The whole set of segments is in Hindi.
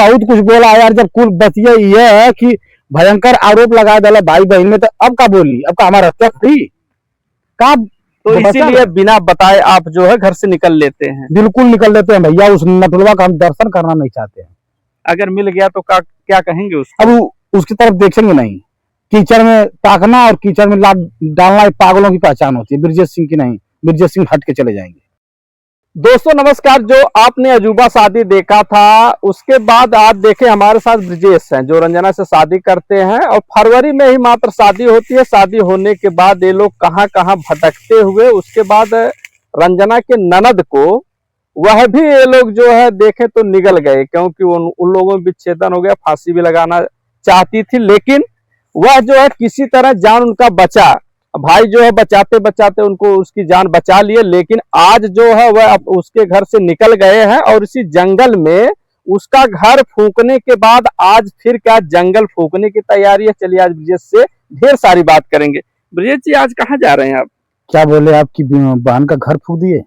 बहुत कुछ बोला यार, जब कुल बतिया ये है कि भयंकर आरोप लगा डाला भाई बहन में, तो अब का बोली, अब का हमारा हत्या थी का। तो इसीलिए बिना बताए आप जो है घर से निकल लेते हैं? बिल्कुल निकल लेते हैं भैया, उस नटुलवा का हम दर्शन करना नहीं चाहते हैं। अगर मिल गया तो क्या कहेंगे उसको? अब उसकी तरफ देखेंगे नहीं। कीचड़ में ताकना और कीचड़ में लात डालना पागलों की पहचान होती है, ब्रजेश सिंह की नहीं। ब्रजेश सिंह हट के चले जाएंगे। दोस्तों नमस्कार, जो आपने अजूबा शादी देखा था, उसके बाद आज देखे हमारे साथ ब्रजेश हैं जो रंजना से शादी करते हैं, और फरवरी में ही मात्र शादी होती है। शादी होने के बाद ये लोग कहां कहां भटकते हुए, उसके बाद रंजना के ननद को वह भी ये लोग जो है देखे तो निगल गए, क्योंकि उन लोगों में विच्छेदन हो गया। फांसी भी लगाना चाहती थी, लेकिन वह जो है किसी तरह जान उनका बचा। भाई जो है बचाते बचाते उनको उसकी जान बचा लिए, लेकिन आज जो है वह उसके घर से निकल गए हैं, और इसी जंगल में उसका घर फूंकने के बाद आज फिर क्या जंगल फूंकने की तैयारी है। चलिए आज ब्रजेश से ढेर सारी बात करेंगे। ब्रजेश जी, आज कहाँ जा रहे हैं आप? क्या बोले, आपकी बहन का घर फूंक दिए?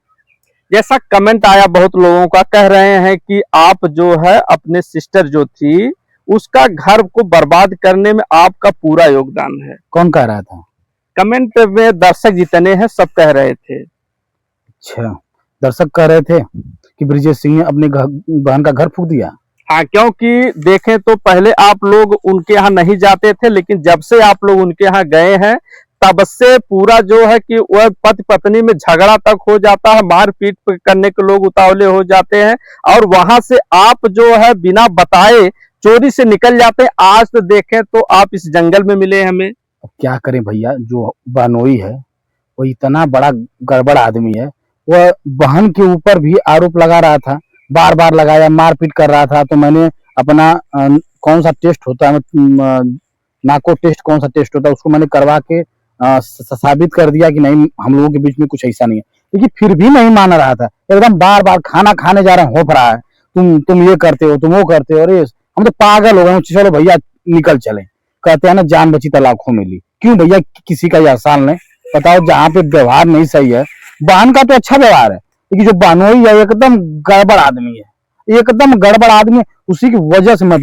जैसा कमेंट आया बहुत लोगों का, कह रहे हैं कि आप जो है अपने सिस्टर जो थी उसका घर को बर्बाद करने में आपका पूरा योगदान है। कौन कह रहा था? कमेंट में दर्शक जितने हैं सब कह रहे थे। अच्छा, दर्शक कह रहे थे कि ब्रजेश सिंह ने अपने बहन का घर फूंक दिया। हाँ, क्योंकि देखें तो पहले आप लोग उनके यहाँ नहीं जाते थे, लेकिन जब से आप लोग उनके यहाँ गए हैं तब से पूरा जो है कि वह पति पत्नी में झगड़ा तक हो जाता है, मारपीट करने के लोग उतावले हो जाते हैं, और वहां से आप जो है बिना बताए चोरी से निकल जाते हैं। आज तो देखें तो आप इस जंगल में मिले हमें। अब क्या करें भैया, जो बानोई है वो इतना बड़ा गड़बड़ आदमी है। वह बहन के ऊपर भी आरोप लगा रहा था, बार बार लगाया, मारपीट कर रहा था। तो मैंने अपना कौन सा टेस्ट होता है, नाको टेस्ट कौन सा टेस्ट होता है, उसको मैंने करवा के साबित कर दिया कि नहीं, हम लोगों के बीच में कुछ ऐसा नहीं है। लेकिन फिर भी नहीं मान रहा था, एकदम बार बार खाना खाने जा रहे हैं, हो रहा है, तुम ये करते हो, तुम वो करते हो। अरे हम तो पागल हो गए, चलो भैया निकल चले। कहते हैं ना, जान बची तो लाखों मिली। क्यों भैया किसी का एहसान नहीं? बताओ, जहाँ पे व्यवहार नहीं सही है। बहन का तो अच्छा व्यवहार है, लेकिन जो बानोई है एकदम गड़बड़ आदमी है, एकदम गड़बड़ आदमी है। उसी की वजह से मैं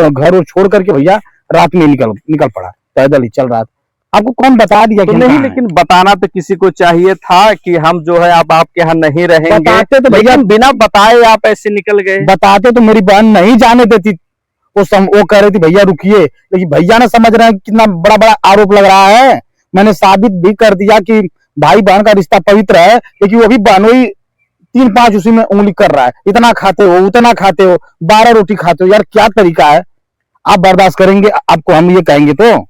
घर छोड़ करके भैया रात में निकल पड़ा, पैदल ही चल रहा था। आपको कौन बता दिया? तो नहीं, लेकिन बताना तो किसी को चाहिए था कि हम जो है अब आपके यहाँ नहीं रहेंगे। बताते तो भैया, बिना बताए आप ऐसे निकल गए। बताते तो मेरी बहन नहीं जाने देती। वो कह रही थी भैया रुकिए, लेकिन भैया ने समझ रहे हैं कितना बड़ा बड़ा आरोप लग रहा है। मैंने साबित भी कर दिया कि भाई बहन का रिश्ता पवित्र है, लेकिन वो भी बहनोई 3-5 उसी में उंगली कर रहा है। इतना खाते हो, उतना खाते हो, 12 रोटी खाते हो, यार क्या तरीका है? आप बर्दाश्त करेंगे? आपको हम ये कहेंगे तो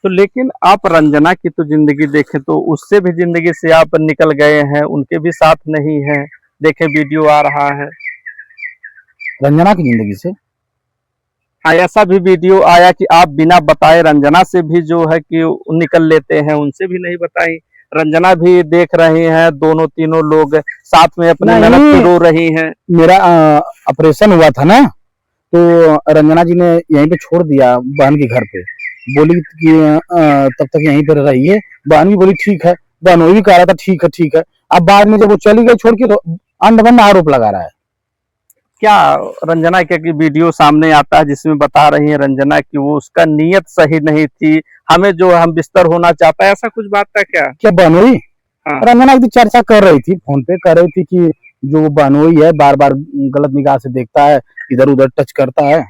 लेकिन आप रंजना की तो जिंदगी देखें तो उससे भी जिंदगी से आप निकल गए हैं, उनके भी साथ नहीं है। देखे वीडियो आ रहा है रंजना की जिंदगी से। हाँ, ऐसा भी वीडियो आया कि आप बिना बताए रंजना से भी जो है कि निकल लेते हैं, उनसे भी नहीं बताई। रंजना भी देख रहे हैं, दोनों तीनों लोग साथ में अपने ननद को रो रही हैं। मेरा ऑपरेशन हुआ था ना, तो रंजना जी ने यहीं पे छोड़ दिया बहन के घर पे, बोली कि तब तक यहीं पर रहिए। बहन भी बोली ठीक है, बहनोई भी कह रहा था ठीक है ठीक है। अब बाद में जब वो चली गई छोड़ के, तो अंड बंद आरोप लगा रहा है। क्या रंजना के वीडियो सामने आता है जिसमें बता रही है रंजना कि वो उसका नीयत सही नहीं थी, हमें जो हम बिस्तर होना चाहता है, ऐसा कुछ बात था क्या बहनोई? हाँ। रंजना की चर्चा कर रही थी, फोन पे कर रही थी कि जो बहनोई है बार बार गलत निगाह से देखता है, इधर उधर टच करता है।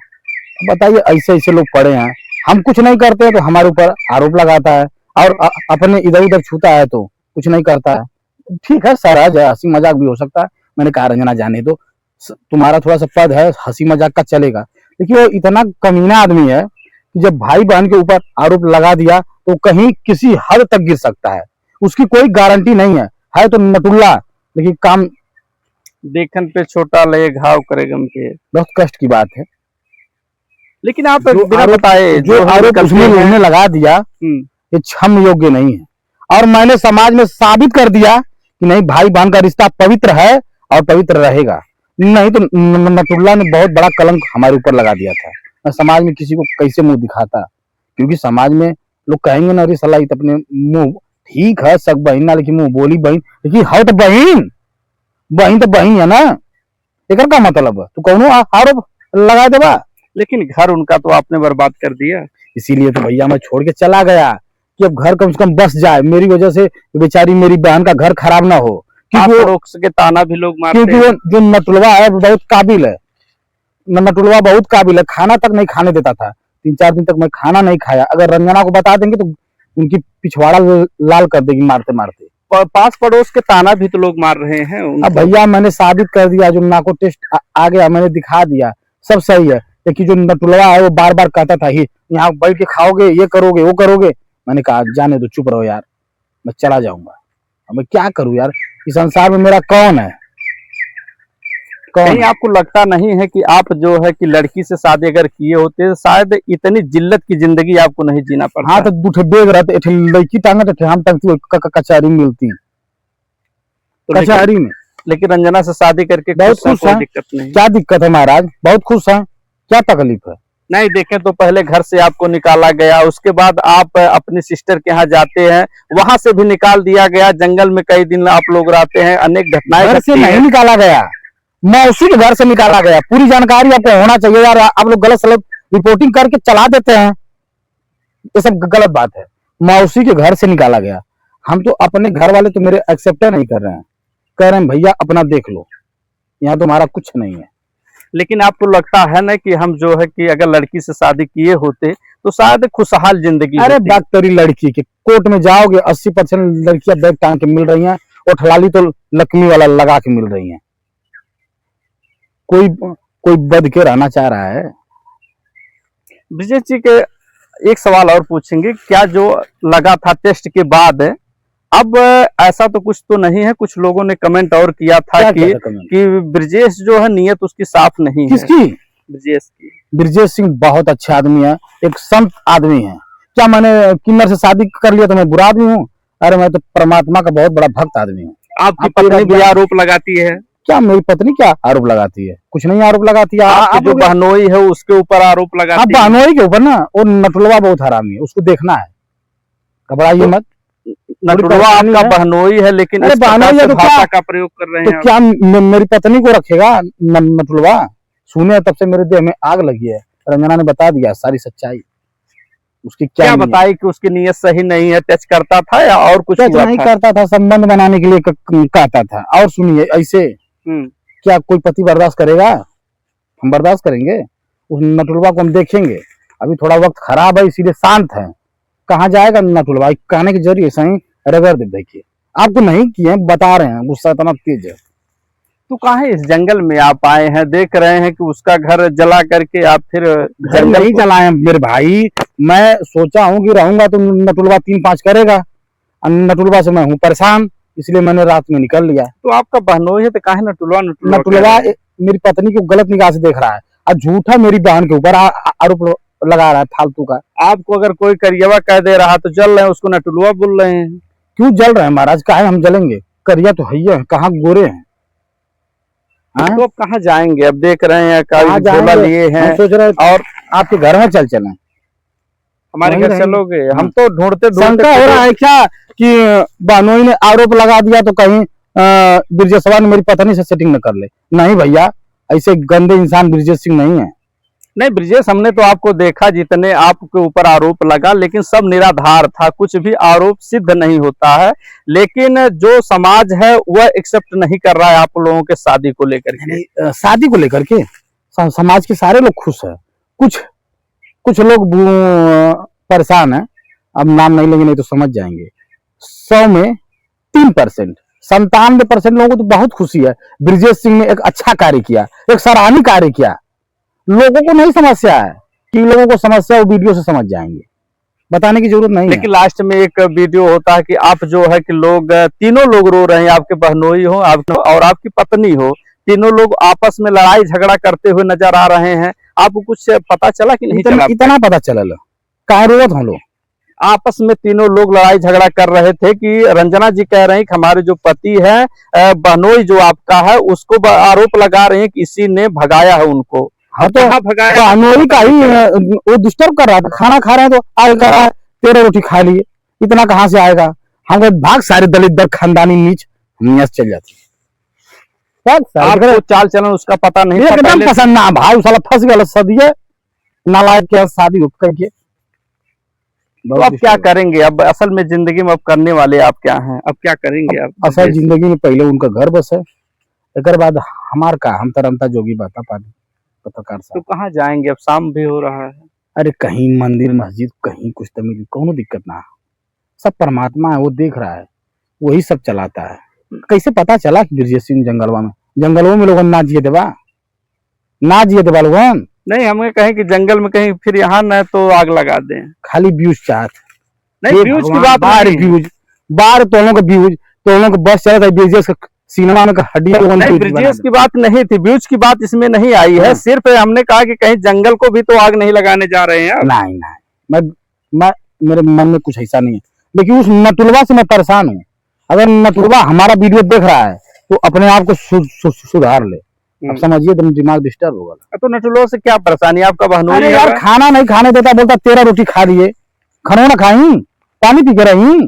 बताइए, ऐसे ऐसे लोग पड़े हैं, हम कुछ नहीं करते हैं तो हमारे ऊपर आरोप लगाता है, और अपने इधर उधर छूता है तो कुछ नहीं करता है। ठीक है, सहज है, हंसी मजाक भी हो सकता है। मैंने कहा रंजना जाने दो, तुम्हारा थोड़ा सा पद है, हंसी मजाक का चलेगा। लेकिन वो इतना कमीना आदमी है कि जब भाई बहन के ऊपर आरोप लगा दिया तो कहीं किसी हद तक गिर सकता है, उसकी कोई गारंटी नहीं है तो नटुल्ला, लेकिन काम देखन पे छोटा लगे घाव करे गम के। बहुत कष्ट की बात है। लेकिन आप बिना बताए जो आरोप उसने लगा दिया, ये क्षम योग्य नहीं है। और मैंने समाज में साबित कर दिया कि नहीं, भाई बहन का रिश्ता पवित्र है और पवित्र रहेगा। नहीं तो नटुल्ला ने बहुत बड़ा कलंक हमारे ऊपर लगा दिया था। मैं समाज में किसी को कैसे मुंह दिखाता, क्योंकि समाज में लोग कहेंगे ना, अरे सलाह अपने मुंह ठीक है सग बहन ना, लेकिन मुंह बोली बहन, लेकिन है तो बहन, बहन तो बहन है ना। एक का मतलब तो कौन आरोप लगा देगा। लेकिन घर उनका तो आपने बर्बाद कर दिया। इसीलिए तो भैया मैं छोड़ के चला गया कि अब घर कम से कम बस जाए, मेरी वजह से बेचारी मेरी बहन का घर खराब ना हो। क्योंकि वो पड़ोस के ताना भी लोग मारते क्योंकि हैं। वो जो नटुलवा है वो बहुत काबिल है, नटुलवा बहुत काबिल है, खाना तक नहीं खाने देता था। 3-4 दिन तक मैं खाना नहीं खाया। अगर रंजना को बता देंगे तो उनकी पिछवाड़ा लाल कर देगी मारते मारते। पास पड़ोस के ताना भी तो लोग मार रहे हैं अब उनको। भैया मैंने साबित कर दिया, जो नाको टेस्ट आ गया, मैंने दिखा दिया, सब सही है। लेकिन जो नटुलवा है वो बार बार कहता था ही यहाँ बैठ के खाओगे, ये करोगे, वो करोगे। मैंने कहा जाने दो, चुप रहो यार, मैं चला जाऊंगा। अब मैं क्या करूं यार, इस संसार में मेरा कौन है, कौन कहीं है? आपको लगता नहीं है कि आप जो है कि लड़की से शादी अगर किए होते तो शायद इतनी जिल्लत की जिंदगी आपको नहीं जीना पड़ता। हाँ तो दूठे बेग रहते, एक लड़की टांगे थे, हम टंगती कचहरी में मिलती, तो कचहरी में। लेकिन रंजना से शादी करके बहुत खुश हैं, खुश कोई हैं। दिक्कत नहीं। क्या दिक्कत है महाराज, बहुत खुश है, क्या तकलीफ है? नहीं देखें तो पहले घर से आपको निकाला गया, उसके बाद आप अपनी सिस्टर के यहाँ जाते हैं, वहां से भी निकाल दिया गया, जंगल में कई दिन आप लोग रहते हैं, अनेक घटनाएं घर से घटती नहीं हैं। निकाला गया, मौसी के घर से निकाला गया। पूरी जानकारी आपको होना चाहिए यार, आप लोग गलत सलत रिपोर्टिंग करके चला देते हैं, ये सब गलत बात है। मौसी के घर से निकाला गया। हम तो अपने घर वाले तो मेरे एक्सेप्ट नहीं कर रहे हैं, कह रहे हैं भैया अपना देख लो, यहाँ तो हमारा कुछ नहीं है। लेकिन आपको लगता है ना कि हम जो है कि अगर लड़की से शादी किए होते तो शायद खुशहाल जिंदगी अरे होती। बात तेरी लड़की की, कोर्ट में जाओगे 80% लड़कियां बैग टांग के मिल रही हैं, और ठलाली तो लक्ष्मी वाला लगा के मिल रही हैं। कोई बद के रहना चाह रहा है? ब्रिजेश जी के एक सवाल और पूछेंगे, क्या जो लगा था टेस्ट के बाद अब ऐसा तो कुछ तो नहीं है? कुछ लोगों ने कमेंट और किया था क्या कि कहता कमेंट? ब्रिजेश जो है नीयत उसकी साफ नहीं है। किसकी? ब्रिजेश की। ब्रिजेश सिंह बहुत अच्छा आदमी है, एक संत आदमी है। क्या मैंने किन्नर से शादी कर लिया तो मैं बुरा आदमी हूँ? अरे मैं तो परमात्मा का बहुत बड़ा भक्त आदमी हूँ। आपकी आपको पत्नी भी क्या- आरोप लगाती है। क्या मेरी पत्नी क्या आरोप लगाती है? कुछ नहीं आरोप लगाती है। आपकी आप जो बहनोई है उसके ऊपर आरोप आप लगाती है। बहनोई के ऊपर ना, और नटुलवा बहुत हरामी है, उसको देखना है, घबराइए मत। नटुलवा परेशानी आपका है। बहनोई है, लेकिन अरे इस प्रकार बहनोई है से तो क्या? भाषा का प्रयोग कर रहे तो हैं। क्या मेरी पत्नी को रखेगा नटुलवा? सुने तब से मेरे देह में आग लगी है। रंजना ने बता दिया सारी सच्चाई, उसकी क्या क्या नीयत। बताई कि उसकी नीयत सही नहीं है, टच करता था या और कुछ टच हुआ नहीं था? करता था, संबंध बनाने के लिए कहता था। और सुनिए, ऐसे हम्म। क्या कोई पति बर्दाश्त करेगा? हम बर्दाश्त करेंगे? उस नटुलवा को हम देखेंगे। अभी थोड़ा वक्त खराब है, इसीलिए शांत है। कहाँ जाएगा नटुलवा? कहने के जरिए सही रगड़ दे। देखिए आपको नहीं किए, बता रहे हैं, गुस्सा इतना तेज है। तो कहाँ इस जंगल में आप आए हैं? देख रहे हैं कि उसका घर जला करके आप फिर घर जंगल नहीं जलाए मेरे भाई, मैं सोचा हूँ कि रहूंगा तो नटुलवा 3-5 करेगा, और नटुलवा से मैं हूँ परेशान, इसलिए मैंने रात में निकल लिया। तो आपका बहनोई है तो काहे नटुलवा नटुलवा कह नटुलवा रहे हैं? मेरी पत्नी को गलत निगाह से देख रहा है, और झूठा मेरी बहन के ऊपर आरोप लगा रहा है फालतू का। आपको अगर कोई करियवा कह दे रहा तो जल रहे हैं, उसको नटुलवा बोल रहे हैं। क्यों जल रहे हैं महाराज? काहे हम जलेंगे? करिया तो है, कहाँ गोरे हैं? हाँ? तो अब कहाँ जाएंगे? अब देख रहे हैं कहाँ काली झोला जाएंगे? लिए हम हैं सोच रहे हैं और आपके घर में चलें। हमारे वहीं घर रहेंगे। चलोगे? हम तो ढूंढते शंका ढूंढते हो रहा है क्या कि बहनोई ने आरोप लगा दिया तो कहीं ब्रिजेशवा ने मेरी पत्नी से सेटिंग न कर ले? नहीं भैया, ऐसे गंदे इंसान ब्रिजेश सिंह नहीं है। नहीं ब्रिजेश, हमने तो आपको देखा, जितने आपके ऊपर आरोप लगा लेकिन सब निराधार था, कुछ भी आरोप सिद्ध नहीं होता है। लेकिन जो समाज है वह एक्सेप्ट नहीं कर रहा है आप लोगों के शादी को लेकर के। शादी को लेकर के समाज के सारे लोग खुश है, कुछ लोग परेशान है। अब नाम नहीं लेंगे, नहीं तो समझ जाएंगे। 100 में 3%, 97% लोगों को तो बहुत खुशी है। ब्रिजेश सिंह ने एक अच्छा कार्य किया, एक सराहनीय कार्य किया। लोगों को नहीं समस्या है, कि लोगों को समस्या वो वीडियो से समझ जाएंगे, बताने की जरूरत नहीं है। लेकिन लास्ट में एक वीडियो होता है कि आप जो है कि लोग तीनों लोग रो रहे हैं, आपके बहनोई हो आप और आपकी पत्नी हो, तीनों लोग आपस में लड़ाई झगड़ा करते हुए नजर आ रहे हैं। आपको कुछ पता चला कि नहीं चला? इतना पता चलल, काहे रोवत हम लोग? आपस में तीनों लोग लड़ाई झगड़ा कर रहे थे कि रंजना जी कह रहे हैं कि हमारे जो पति है बहनोई जो आपका है उसको आरोप लगा रहे हैं कि किसी ने भगाया है उनको। हाँ तो भगाया? बहनोई का ही वो डिस्टर्ब कर रहा था। खाना खा रहे हैं तो आज कह रहा है 13 रोटी खा लिए, इतना कहाँ से आएगा? हम भाग सारे दलित दर खानदानी नीच नियत चल जाती। सब सर आपको चाल चलन उसका पता नहीं था एकदम पहले से? पसंद ना भाई, उस साला फंस गया सदिये नालायक के शादी हो करके। तो अब क्या करेंगे? अब असल में जिंदगी में अब करने वाले आप क्या हैं? अब क्या करेंगे आप? असल जिंदगी में पहले उनका घर बस है, एक बाद हमार का हम तरमता जोगी बता पानी पत्रकार तो साहब। कहाँ जाएंगे? अब शाम भी हो रहा है। अरे कहीं मंदिर मस्जिद कहीं कुछ तो मिली, कोनो दिक्कत ना है। सब परमात्मा है, वो देख रहा है, वही सब चलाता है। कैसे पता चला कि ब्रजेश सिंह जंगलों में लोगन ना जिए देवा, ना जिए देवा लोगन, नहीं, हमें कहें कि जंगल में कहीं फिर यहाँ न तो आग लगा दें। खाली व्यूज चाहत। नहीं, हे व्यूज की भगवान, बात बाहर नहीं है। व्यूज, बाहर तोलों के व्यूज, तोलों के बस चला था ब्रिजेश का सिनेमा में का हड्डियां लोगन नहीं, व्यूज ब्रिजेश बना की बात नहीं थी, व्यूज की बात इसमें नहीं आई है। हाँ। सिर्फ हमने कहा कि कहीं जंगल को भी तो आग नहीं लगाने जा रहे हैं दे। आप। नहीं नहीं, मैं मेरे मन में कुछ ऐसा नहीं है, लेकिन उस नटुलवा से मैं परेशान हूँ। अगर नटुलवा हमारा वीडियो देख रहा है तो अपने आप को सुधार ले। अब समझिए तो दिमाग डिस्टर्ब होगा। तो नटुलो से क्या परेशानी? आपका बहनोई अरे है यार वह? खाना नहीं खाने देता, बोलता 13 रोटी खा लिए, खानो ना खाई, पानी पी के रही।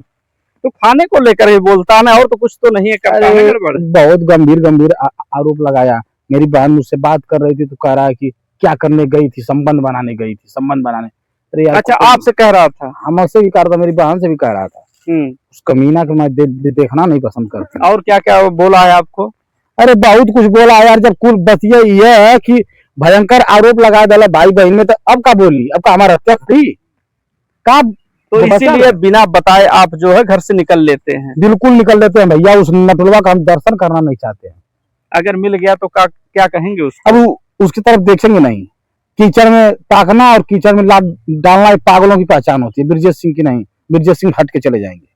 तो खाने को लेकर ही बोलता है ना, और तो कुछ तो नहीं है, करता है अरे गड़बड़। बहुत गंभीर आरोप लगाया। मेरी बहन मुझसे बात कर रही थी तो कह रहा है कि क्या करने गई थी, संबंध बनाने गई थी, संबंध बनाने। अरे यार अच्छा, आपसे कह रहा था? हमसे भी कह रहा था, मेरी बहन से भी कह रहा था। उस कमीना को मैं देखना नहीं पसंद करता। और क्या क्या बोला है आपको? अरे बहुत कुछ बोला यार, जब कुल बतिया ये है कि भयंकर आरोप लगा डाला भाई बहन में, तो अब का बोली, अब का हमारा हत्या थी का? तो इसीलिए बिना बताए आप जो है घर से निकल लेते हैं? बिल्कुल निकल लेते हैं भैया, उस नटुलवा का हम दर्शन करना नहीं चाहते हैं। अगर मिल गया तो क्या कहेंगे उसको? अब उसकी तरफ देखेंगे नहीं। कीचड़ में ताकना और कीचड़ में लात डालना ये पागलों की पहचान होती है, ब्रजेश सिंह की नहीं। ब्रजेश सिंह हट के चले जाएंगे।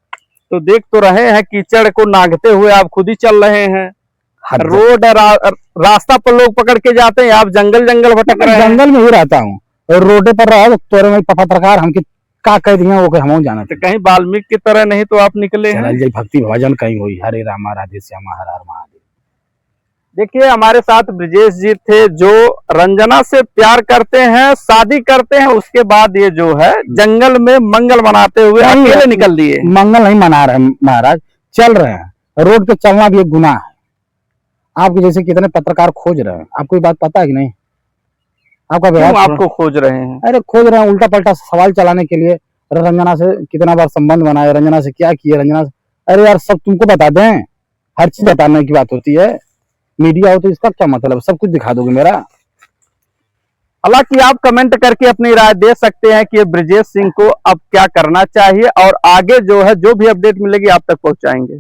तो देख तो रहे हैं कीचड़ को नागते हुए आप खुद ही चल रहे हैं। रोड रास्ता पर लोग पकड़ के जाते हैं, आप जंगल भटक रहे हैं। जंगल में ही रहता हूँ और रोडे पर रहा तो तोरे में पत्रकार हमके का कह दिया वो हम जाना तो कहीं वाल्मीकि की तरह नहीं तो आप निकले हैं। चल भक्ति भजन कहीं हुई, हरे रामा राधे श्यामा हर हर महादेव। देखिए, हमारे साथ ब्रजेश जी थे जो रंजना से प्यार करते हैं, शादी करते हैं, उसके बाद ये जो है जंगल में मंगल मनाते हुए अकेले निकल दिए। मंगल नहीं मना रहे महाराज, चल रहे हैं। रोड पे चलना भी एक गुनाह है। आपके जैसे कितने पत्रकार खोज रहे हैं, आपको ये बात पता है कि नहीं? आपका क्यों आपको खोज रहे हैं? अरे खोज रहे हैं उल्टा पल्टा सवाल चलाने के लिए। रंजना से कितना बार संबंध बनाए, रंजना से क्या किए, रंजना से। अरे यार सब तुमको बता दें, हर चीज बताने की बात होती है। मीडिया हो तो इसका क्या मतलब, सब कुछ दिखा दोगे मेरा। हालांकि आप कमेंट करके अपनी राय दे सकते हैं कि ब्रजेश सिंह को अब क्या करना चाहिए, और आगे जो है जो भी अपडेट मिलेगी आप तक पहुंचाएंगे।